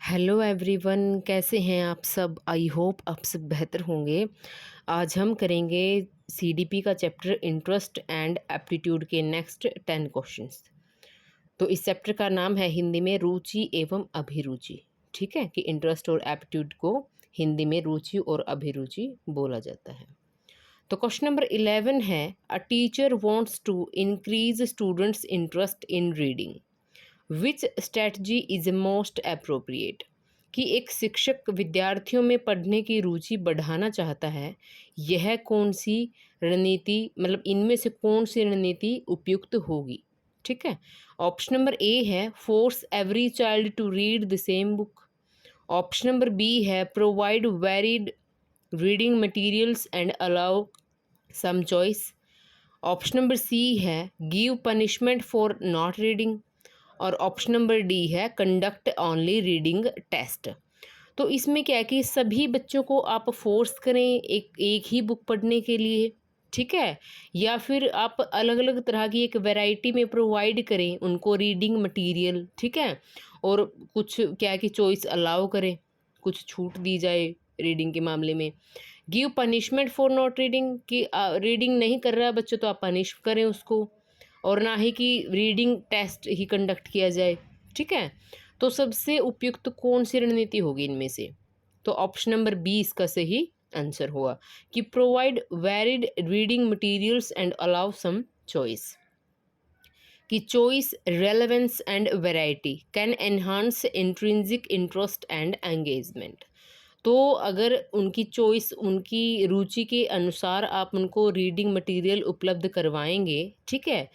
Hello everyone, कैसे हैं आप सब। आई होप आप सब बेहतर होंगे। आज हम करेंगे सीडीपी का चैप्टर इंटरेस्ट एंड एप्टीट्यूड के नेक्स्ट 10 क्वेश्चंस। तो इस चैप्टर का नाम है हिंदी में रुचि एवं अभिरुचि। ठीक है कि इंटरेस्ट और एप्टीट्यूड को हिंदी में रुचि और अभिरुचि बोला जाता है। तो क्वेश्चन नंबर 11 है, a teacher wants to increase students interest in reading, which strategy is most appropriate. कि एक शिक्षक विद्यार्थियों में पढ़ने की रुचि बढ़ाना चाहता है, यह कौन सी रणनीति, मतलब इनमें से कौन सी रणनीति उपयुक्त होगी। ठीक है। ऑप्शन नंबर ए है force every child to read the same book. Option number B है provide varied reading materials and allow some choice. Option number C है give punishment for not reading. और ऑप्शन नंबर डी है conduct only reading test. तो इसमें क्या है कि सभी बच्चों को आप फोर्स करें एक ही बुक पढ़ने के लिए, ठीक है, या फिर आप अलग अलग तरह की एक वैरायटी में प्रोवाइड करें उनको रीडिंग मटेरियल, ठीक है, और कुछ क्या है कि चॉइस अलाउ करें, कुछ छूट दी जाए रीडिंग के मामले में। Give punishment for not reading, कि रीडिंग नहीं कर रहा बच्चों तो आप पनिश करें उसको, और ना ही कि रीडिंग टेस्ट ही कंडक्ट किया जाए। ठीक है। तो सबसे उपयुक्त कौन सी रणनीति होगी इनमें से। तो ऑप्शन नंबर बी इसका सही आंसर हुआ कि provide varied reading materials and allow some choice. कि choice, relevance and variety can enhance intrinsic interest and engagement. तो अगर उनकी चॉइस, उनकी रुचि के अनुसार आप उनको रीडिंग मटेरियल उपलब्ध करवाएंगे, ठीक है,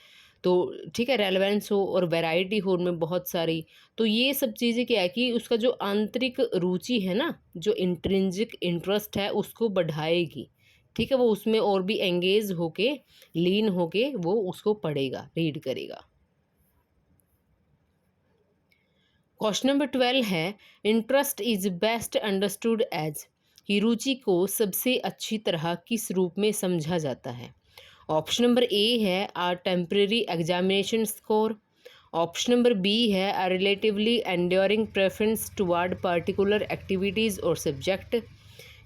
तो ठीक है, रेलेवेंस हो और वैरायटी हो उनमें बहुत सारी, तो ये सब चीज़ें क्या है कि उसका जो आंतरिक रुचि है ना, जो इंट्रिंसिक इंटरेस्ट है उसको बढ़ाएगी। ठीक है, वो उसमें और भी एंगेज होके, लीन होके वो उसको पढ़ेगा, रीड करेगा। क्वेश्चन नंबर 12 है, interest is best understood as. कि रुचि को सबसे अच्छी तरह किस रूप में समझा जाता है। ऑप्शन नंबर ए है a temporary examination score. Option number B है a relatively enduring preference toward particular activities और सब्जेक्ट।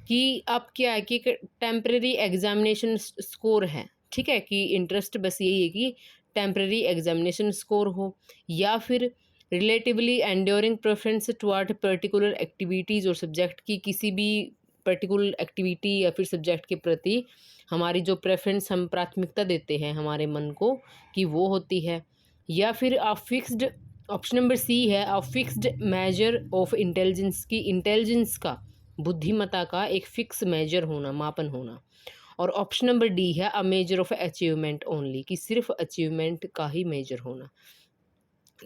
कि आप क्या है कि टेम्परेरी एग्जामिनेशन स्कोर है, ठीक है, कि इंटरेस्ट बस यही है कि टेम्परेरी एग्जामिनेशन स्कोर हो, या फिर relatively enduring preference toward particular activities और सब्जेक्ट, की किसी भी पर्टिकुलर एक्टिविटी या फिर सब्जेक्ट के प्रति हमारी जो प्रेफरेंस, हम प्राथमिकता देते हैं हमारे मन को, कि वो होती है। या फिर आप फिक्स्ड, ऑप्शन नंबर सी है आप फिक्स्ड मेजर ऑफ इंटेलिजेंस, की इंटेलिजेंस का, बुद्धिमत्ता का एक फिक्स मेजर होना, मापन होना। और ऑप्शन नंबर डी है a measure of achievement only, कि सिर्फ अचीवमेंट का ही मेजर होना।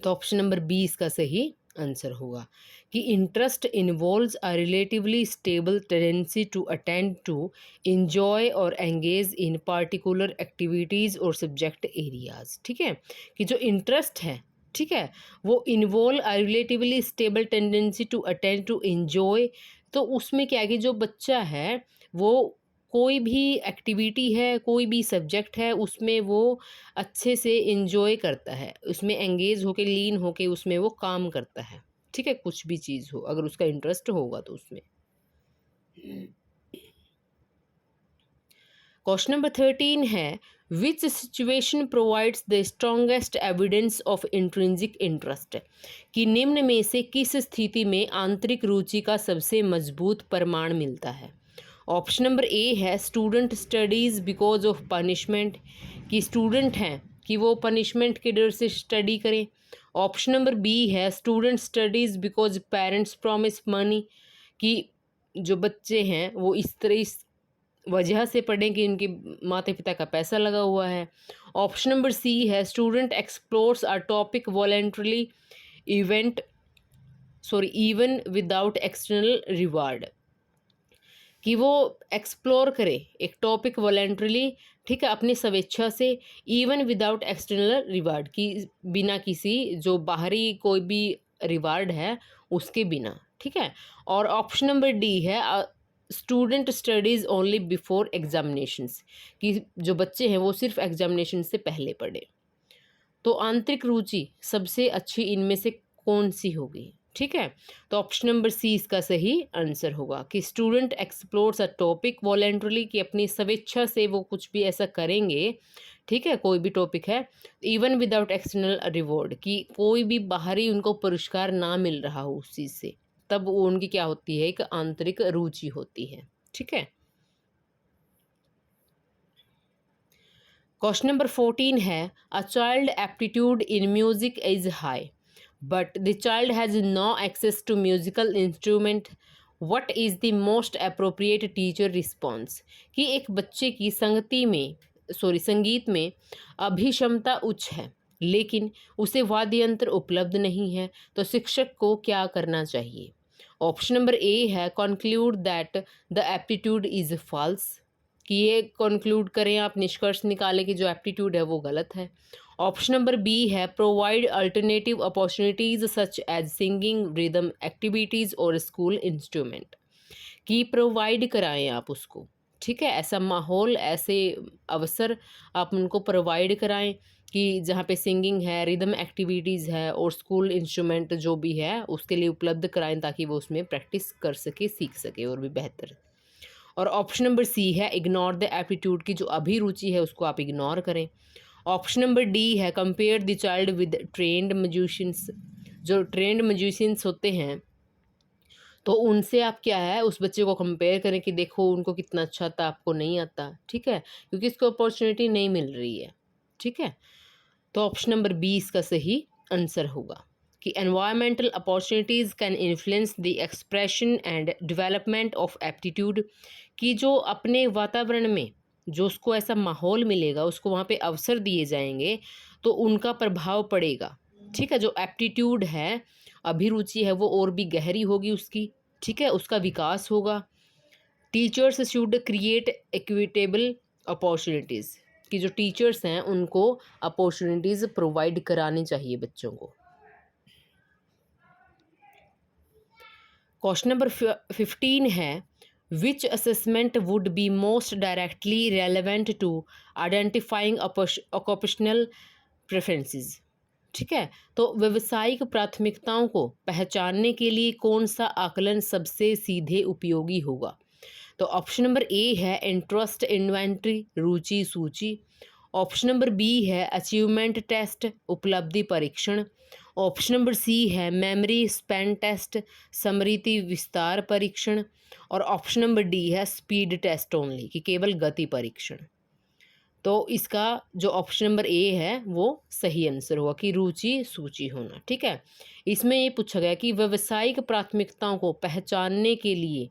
तो ऑप्शन नंबर बी इसका सही आंसर होगा कि interest involves a relatively stable tendency to attend to, enjoy और एंगेज इन पार्टिकुलर एक्टिविटीज़ और सब्जेक्ट एरियाज। ठीक है, कि जो इंटरेस्ट है, ठीक है, वो involve a relatively stable tendency to attend to enjoy. तो उसमें क्या है कि जो बच्चा है वो कोई भी एक्टिविटी है, कोई भी सब्जेक्ट है, उसमें वो अच्छे से एंजॉय करता है, उसमें एंगेज होके, लीन होके उसमें वो काम करता है। ठीक है, कुछ भी चीज़ हो अगर उसका इंटरेस्ट होगा तो उसमें। क्वेश्चन नंबर 13 है, विच situation provides the strongest evidence of intrinsic interest. कि निम्न में से किस स्थिति में आंतरिक रुचि का सबसे मजबूत प्रमाण मिलता है। ऑप्शन नंबर ए है student studies because of punishment. कि स्टूडेंट हैं कि वो पनिशमेंट के डर से स्टडी करें। ऑप्शन नंबर बी है student studies because parents promise money. कि जो बच्चे हैं वो इस वजह से पढ़ें कि उनके माता पिता का पैसा लगा हुआ है। ऑप्शन नंबर सी है student explores a topic voluntarily event even without external reward. कि वो एक्सप्लोर करे एक टॉपिक वॉलेंट्रली, ठीक है, अपनी स्वेच्छा से, इवन विदाउट एक्सटर्नल रिवार्ड, की बिना किसी जो बाहरी कोई भी रिवार्ड है उसके बिना। ठीक है। और ऑप्शन नंबर डी है student studies only before examinations, कि जो बच्चे हैं वो सिर्फ एग्जामिनेशन से पहले पढ़े। तो आंतरिक रुचि सबसे अच्छी इनमें से कौन सी होगी। ठीक है। तो ऑप्शन नंबर सी इसका सही आंसर होगा कि student explores a topic voluntarily, कि अपनी स्वेच्छा से वो कुछ भी ऐसा करेंगे, ठीक है, कोई भी टॉपिक है, इवन विदाउट एक्सटर्नल रिवॉर्ड, कि कोई भी बाहरी उनको पुरस्कार ना मिल रहा हो उस चीज़ से, तब वो उनकी क्या होती है, एक आंतरिक रुचि होती है। ठीक है। क्वेश्चन नंबर 14 है, a child aptitude in music is high but the child has no access to musical instrument, what is the most appropriate teacher response, कि एक बच्चे की संगीत में अभिक्षमता उच्च है लेकिन उसे वाद्य यंत्र उपलब्ध नहीं है, तो शिक्षक को क्या करना चाहिए। ऑप्शन नंबर ए है, conclude that the aptitude is false, कि ये कंक्लूड करें, आप निष्कर्ष निकालें कि जो एप्टीट्यूड है वो गलत है। ऑप्शन नंबर बी है, provide alternative opportunities such as singing, rhythm activities और स्कूल इंस्ट्रूमेंट, कि प्रोवाइड कराएं आप उसको, ठीक है, ऐसा माहौल, ऐसे अवसर आप उनको प्रोवाइड कराएं कि जहाँ पे सिंगिंग है, रिदम एक्टिविटीज़ है और स्कूल इंस्ट्रूमेंट जो भी है उसके लिए उपलब्ध कराएं, ताकि वो उसमें प्रैक्टिस कर सके, सीख सके और भी बेहतर। और ऑप्शन नंबर सी है, इग्नोर द एप्टीट्यूड, की जो अभिरुचि है उसको आप इग्नोर करें। ऑप्शन नंबर डी है, compare the child with trend musicians, जो ट्रेंड म्यूजिशियंस होते हैं तो उनसे आप क्या है, उस बच्चे को कंपेयर करें कि देखो उनको कितना अच्छा आता, आपको नहीं आता, ठीक है, क्योंकि इसको अपॉर्चुनिटी नहीं मिल रही है। ठीक है। तो ऑप्शन नंबर बी इसका सही आंसर होगा कि environmental opportunities can influence the expression and development of aptitude, कि जो अपने वातावरण में जो उसको ऐसा माहौल मिलेगा, उसको वहाँ पे अवसर दिए जाएंगे तो उनका प्रभाव पड़ेगा। ठीक है। जो एप्टीट्यूड है, अभिरुचि है, वो और भी गहरी होगी उसकी, ठीक है, उसका विकास होगा। Teachers should create equitable opportunities, कि जो टीचर्स हैं उनको अपॉर्चुनिटीज़ प्रोवाइड करानी चाहिए बच्चों को। क्वेश्चन नंबर 15 है, which assessment would be most directly relevant to identifying occupational preferences. ठीक है। तो व्यवसायिक प्राथमिकताओं को पहचानने के लिए कौन सा आकलन सबसे सीधे उपयोगी होगा। तो ऑप्शन नंबर ए है, इंटरेस्ट इन्वेंट्री, रुचि सूची। ऑप्शन नंबर बी है, अचीवमेंट टेस्ट, उपलब्धि परीक्षण। ऑप्शन नंबर सी है, मेमोरी स्पैन टेस्ट, स्मृति विस्तार परीक्षण। और ऑप्शन नंबर डी है, स्पीड टेस्ट ओनली, कि केवल गति परीक्षण। तो इसका जो ऑप्शन नंबर ए है वो सही आंसर होगा कि रुचि सूची होना। ठीक है। इसमें ये पूछा गया कि व्यवसायिक प्राथमिकताओं को पहचानने के लिए,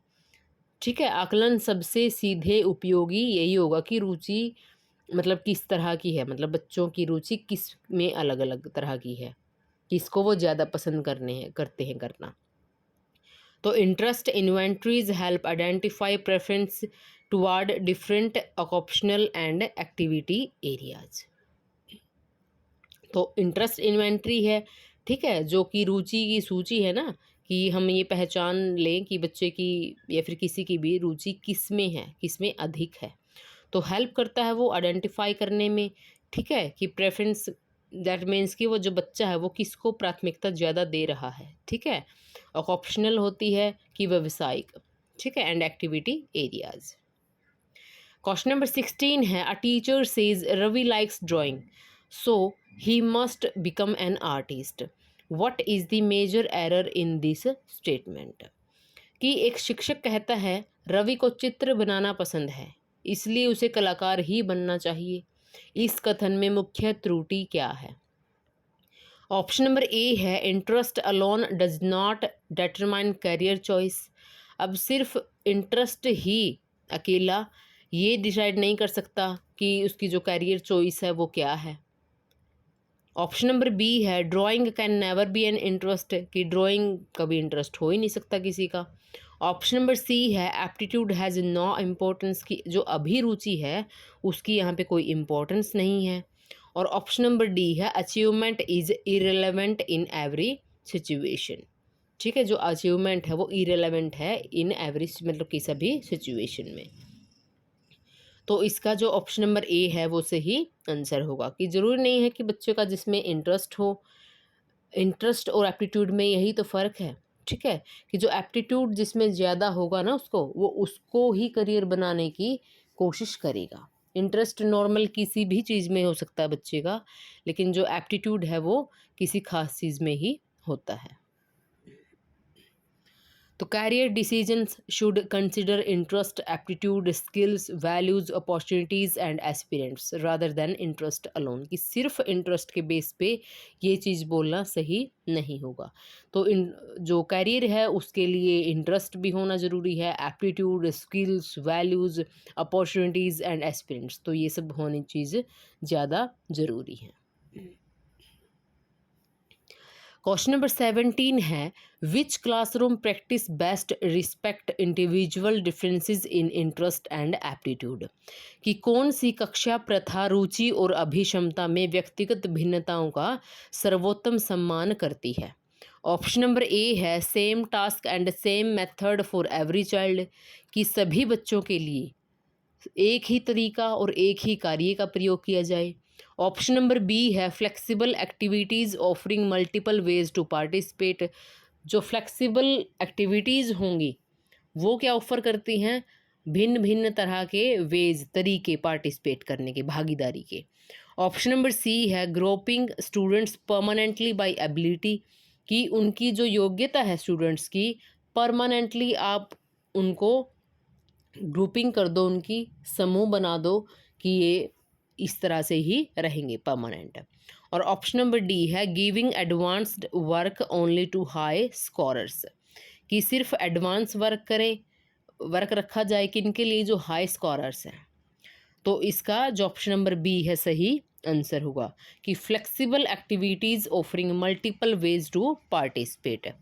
ठीक है, आकलन सबसे सीधे उपयोगी यही होगा कि रुचि मतलब किस तरह की है, मतलब बच्चों की रुचि किस में अलग अलग तरह की है, किसको वो ज़्यादा पसंद करते हैं करना। तो interest inventories help identify preference toward different occupational and activity areas. तो इंटरेस्ट इन्वेंट्री है, ठीक है, जो कि रुचि की सूची है ना, कि हम ये पहचान लें कि बच्चे की या फिर किसी की भी रुचि किस में है, किस में अधिक है, तो हेल्प करता है वो आइडेंटिफाई करने में। ठीक है, कि प्रेफरेंस दैट मीन्स कि वो जो बच्चा है वो किसको प्राथमिकता ज़्यादा दे रहा है। ठीक है। और ऑप्शनल होती है कि व्यावसायिक, ठीक है, and activity areas. Question number 16 है, a teacher says Ravi likes drawing so he must become an artist, what is the major error in this statement, कि एक शिक्षक कहता है रवि को चित्र बनाना पसंद है इसलिए उसे कलाकार ही बनना चाहिए, इस कथन में मुख्य त्रुटि क्या है। ऑप्शन नंबर ए है, interest alone does not determine career choice, अब सिर्फ इंटरेस्ट ही अकेला ये डिसाइड नहीं कर सकता कि उसकी जो करियर चॉइस है वो क्या है। ऑप्शन नंबर बी है, drawing can never be an interest, कि ड्राइंग कभी इंटरेस्ट हो ही नहीं सकता किसी का। ऑप्शन नंबर सी है, एप्टीट्यूड हैज़ नो इम्पोर्टेंस, की जो अभिरुचि है उसकी यहाँ पे कोई इम्पोर्टेंस नहीं है। और ऑप्शन नंबर डी है, achievement is irrelevant in every situation, ठीक है, जो अचीवमेंट है वो इरेलेवेंट है इन एवरी, मतलब कि सभी सिचुएशन में। तो इसका जो ऑप्शन नंबर ए है वो सही आंसर होगा, कि ज़रूरी नहीं है कि बच्चों का जिसमें इंटरेस्ट हो इंटरेस्ट और एप्टीट्यूड में यही तो फ़र्क है, ठीक है, कि जो एप्टीट्यूड जिसमें ज़्यादा होगा ना उसको, वो उसको ही करियर बनाने की कोशिश करेगा। इंटरेस्ट नॉर्मल किसी भी चीज़ में हो सकता है बच्चे का, लेकिन जो एप्टीट्यूड है वो किसी खास चीज़ में ही होता है। तो career decisions should consider interest, aptitude, skills, values, opportunities and aspirants rather than interest alone, कि सिर्फ इंटरेस्ट के बेस पे ये चीज़ बोलना सही नहीं होगा। तो इन जो कैरियर है उसके लिए इंटरेस्ट भी होना ज़रूरी है, aptitude, skills, values, opportunities and aspirants, तो ये सब होनी चीज़ ज़्यादा ज़रूरी है। क्वेश्चन नंबर 17 है, which classroom practice best respect individual differences in interest and aptitude, कि कौन सी कक्षा प्रथा, रुचि और अभिक्षमता में व्यक्तिगत भिन्नताओं का सर्वोत्तम सम्मान करती है। ऑप्शन नंबर ए है same task and same method for every child, कि सभी बच्चों के लिए एक ही तरीका और एक ही कार्य का प्रयोग किया जाए। ऑप्शन नंबर बी है flexible activities offering multiple ways to participate, जो फ्लेक्सिबल एक्टिविटीज़ होंगी वो क्या ऑफर करती हैं, भिन्न भिन्न तरह के वेज, तरीके पार्टिसिपेट करने के, भागीदारी के। ऑप्शन नंबर सी है grouping students permanently by ability, कि उनकी जो योग्यता है स्टूडेंट्स की, परमानेंटली आप उनको ग्रुपिंग कर दो, उनकी समूह बना दो कि ये इस तरह से ही रहेंगे परमानेंट। और ऑप्शन नंबर डी है giving advanced work only to high scorers, कि सिर्फ एडवांस वर्क रखा जाए किनके लिए, जो हाई स्कोरर्स हैं। तो इसका जो ऑप्शन नंबर बी है सही आंसर होगा, कि flexible activities offering multiple ways to participate,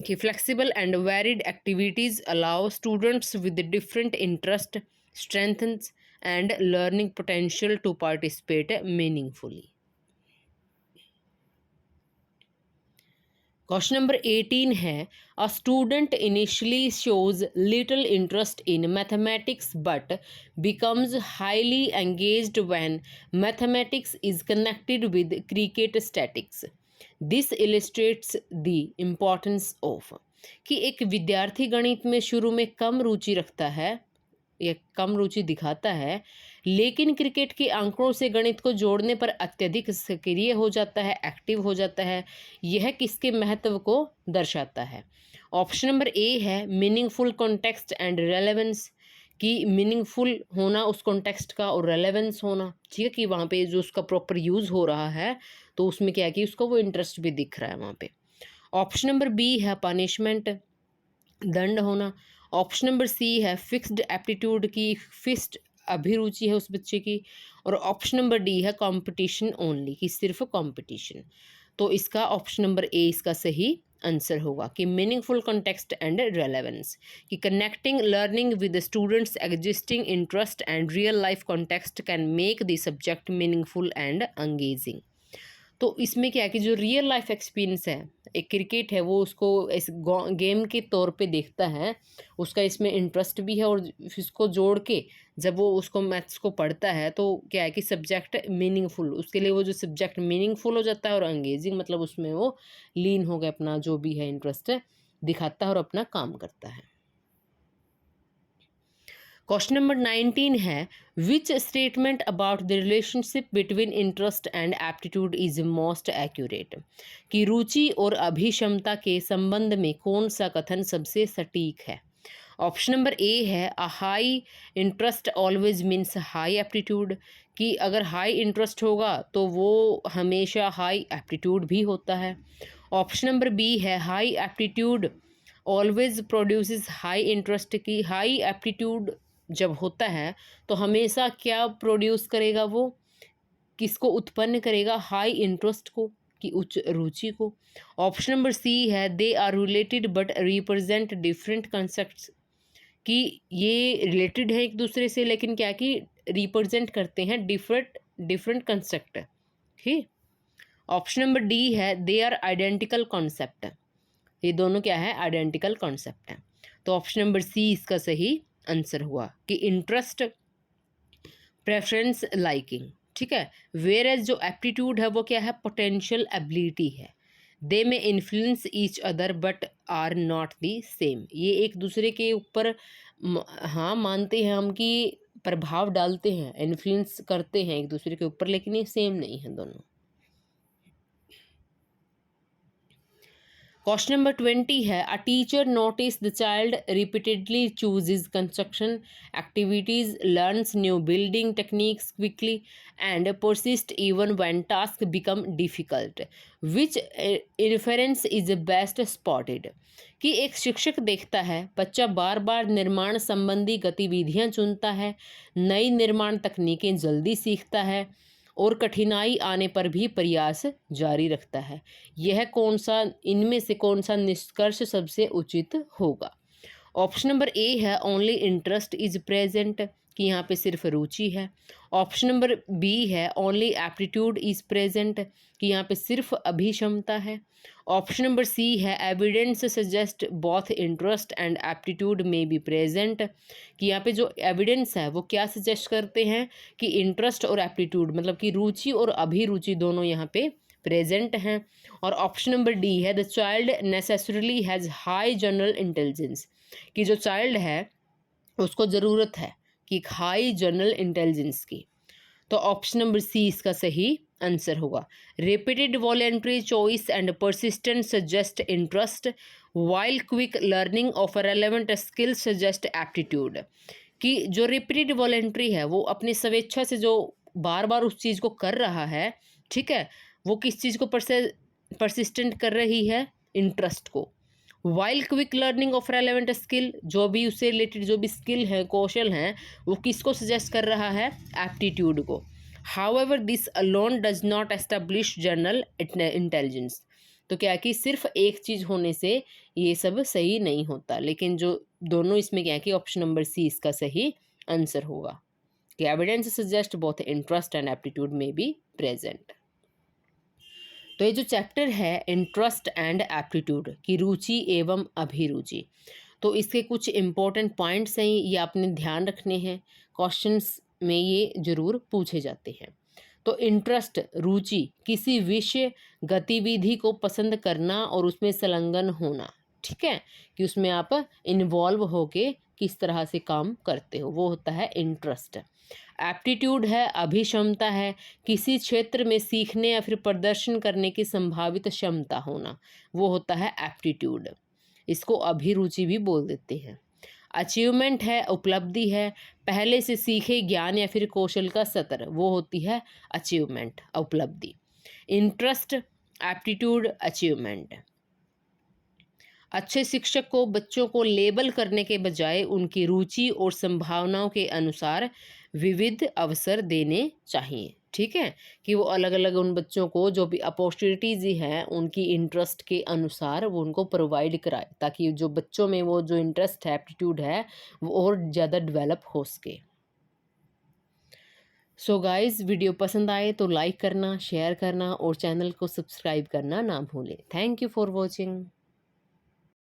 कि flexible and varied activities allow students with different interest, strengths and learning potential to participate meaningfully. Question number 18 है, a student initially shows little interest in mathematics but becomes highly engaged when mathematics is connected with cricket statistics. This illustrates the importance of, कि एक विद्यार्थी गणित में शुरू में कम रुचि रखता है या कम रुचि दिखाता है, लेकिन क्रिकेट के आंकड़ों से गणित को जोड़ने पर अत्यधिक सक्रिय हो जाता है, एक्टिव हो जाता है। यह किसके महत्व को दर्शाता है। ऑप्शन नंबर ए है मीनिंगफुल कॉन्टेक्स्ट एंड रेलेवेंस, कि मीनिंगफुल होना उस कॉन्टेक्स्ट का और रेलेवेंस होना, ठीक है, कि वहाँ पे जो उसका प्रॉपर यूज़ हो रहा है तो उसमें क्या है कि उसका वो इंटरेस्ट भी दिख रहा है वहाँ पे। ऑप्शन नंबर बी है पनिशमेंट, दंड होना। ऑप्शन नंबर सी है फिक्स्ड एप्टीट्यूड, की फिक्स्ड अभिरुचि है उस बच्चे की। और ऑप्शन नंबर डी है कंपटीशन ओनली, कि सिर्फ कंपटीशन। तो इसका ऑप्शन नंबर ए इसका सही आंसर होगा, कि मीनिंगफुल कॉन्टेक्स्ट एंड रेलेवेंस, कि connecting learning with students existing interest and real life context can make the subject meaningful and engaging. तो इसमें क्या है कि जो रियल लाइफ एक्सपीरियंस है, एक क्रिकेट है वो उसको इस गेम के तौर पे देखता है, उसका इसमें इंटरेस्ट भी है, और इसको जोड़ के जब वो उसको मैथ्स को पढ़ता है तो क्या है कि सब्जेक्ट मीनिंगफुल, उसके लिए वो जो सब्जेक्ट मीनिंगफुल हो जाता है, और एंगेजिंग मतलब उसमें वो लीन हो गया, अपना जो भी है इंटरेस्ट दिखाता है और अपना काम करता है। क्वेश्चन नंबर 19 है, which statement about the relationship between interest and aptitude is most accurate, कि रुचि और अभिक्षमता के संबंध में कौन सा कथन सबसे सटीक है। ऑप्शन नंबर ए है a high interest always means high aptitude, कि अगर हाई इंटरेस्ट होगा तो वो हमेशा हाई एप्टीट्यूड भी होता है। ऑप्शन नंबर बी है high aptitude always produces high interest, की हाई एप्टीट्यूड जब होता है तो हमेशा क्या प्रोड्यूस करेगा, वो किसको उत्पन्न करेगा, हाई इंटरेस्ट को, कि उच्च रुचि को। ऑप्शन नंबर सी है they are related but represent different concepts, कि ये रिलेटेड है एक दूसरे से लेकिन क्या कि रिप्रेजेंट करते हैं डिफरेंट कंसेप्ट, ठीक। ऑप्शन नंबर डी है दे आर आइडेंटिकल कॉन्सेप्ट, ये दोनों क्या है, आइडेंटिकल कॉन्सेप्ट है। तो ऑप्शन नंबर सी इसका सही आंसर हुआ, कि इंटरेस्ट, प्रेफरेंस, लाइकिंग, ठीक है। वेयर एज जो एप्टीट्यूड है वो क्या है, पोटेंशियल एबिलिटी है। They may influence each other but are not the same, ये एक दूसरे के ऊपर हाँ मानते हैं हम कि प्रभाव डालते हैं, इन्फ्लुएंस करते हैं एक दूसरे के ऊपर, लेकिन ये सेम नहीं है दोनों। क्वेश्चन नंबर 20 है, a teacher notice the child repeatedly chooses construction activities, learns new building techniques quickly and persist even when task become difficult, which inference is best spotted. कि एक शिक्षक देखता है बच्चा बार बार निर्माण संबंधी गतिविधियां चुनता है, नई निर्माण तकनीकें जल्दी सीखता है और कठिनाई आने पर भी प्रयास जारी रखता है। यह कौन सा, इनमें से कौन सा निष्कर्ष सबसे उचित होगा। ऑप्शन नंबर ए है ओनली इंटरेस्ट इज प्रेजेंट, कि यहाँ पे सिर्फ रुचि है। ऑप्शन नंबर बी है ओनली एप्टीट्यूड इज प्रेजेंट, कि यहाँ पे सिर्फ अभिक्षमता है। ऑप्शन नंबर सी है evidence suggest both interest and aptitude में बी प्रेजेंट, कि यहाँ पे जो एविडेंस है वो क्या सजेस्ट करते हैं कि इंटरेस्ट और एप्टीट्यूड मतलब कि रुचि और अभिरुचि दोनों यहाँ पे प्रेजेंट हैं। और ऑप्शन नंबर डी है the child necessarily has high general intelligence, कि जो चाइल्ड है उसको ज़रूरत है कि एक हाई जनरल इंटेलिजेंस की। तो ऑप्शन नंबर सी इसका सही आंसर होगा। Repeated voluntary choice and persistent suggest interest while quick learning of relevant skill suggest aptitude, कि जो रिपीटेड वॉलेंट्री है वो अपनी स्वेच्छा से जो बार बार उस चीज़ को कर रहा है, ठीक है, वो किस चीज़ को परसिस्टेंट कर रही है, इंटरेस्ट को। While quick learning of relevant skill, जो भी उससे रिलेटेड जो भी स्किल हैं, कौशल हैं, वो किसको सजेस्ट कर रहा है, एप्टीट्यूड को। However this alone does not establish general intelligence, तो क्या कि सिर्फ एक चीज़ होने से ये सब सही नहीं होता, लेकिन जो दोनों इसमें क्या है कि ऑप्शन नंबर सी इसका सही आंसर होगा कि evidence suggest both interest and aptitude में बी प्रेजेंट। तो ये जो चैप्टर है इंटरेस्ट एंड एप्टीट्यूड की रुचि एवं अभिरुचि, तो इसके कुछ इम्पोर्टेंट पॉइंट्स हैं, ये आपने ध्यान रखने हैं, क्वेश्चंस में ये जरूर पूछे जाते हैं। तो इंटरेस्ट रुचि, किसी विषय गतिविधि को पसंद करना और उसमें संलग्न होना, ठीक है, कि उसमें आप इन्वॉल्व होके किस तरह से काम करते हो, वो होता है इंटरेस्ट। एप्टीट्यूड है अभिक्षमता है, किसी क्षेत्र में सीखने या फिर प्रदर्शन करने की संभावित क्षमता होना, वो होता है एप्टीट्यूड, इसको अभिरुचि भी बोल देते हैं। अचीवमेंट है उपलब्धि है, पहले से सीखे ज्ञान या फिर कौशल का स्तर, वो होती है अचीवमेंट उपलब्धि। Interest aptitude achievement. अच्छे शिक्षक को बच्चों को लेबल करने के बजाय उनकी रुचि और संभावनाओं के अनुसार विविध अवसर देने चाहिए, ठीक है, कि वो अलग अलग उन बच्चों को जो भी अपॉर्चुनिटीज़ हैं उनकी इंटरेस्ट के अनुसार वो उनको प्रोवाइड कराए, ताकि जो बच्चों में वो जो इंटरेस्ट है, एप्टीट्यूड है, वो और ज़्यादा डेवलप हो सके। सो गाइज़, वीडियो पसंद आए तो लाइक करना, शेयर करना और चैनल को सब्सक्राइब करना ना भूलें। Thank you for watching.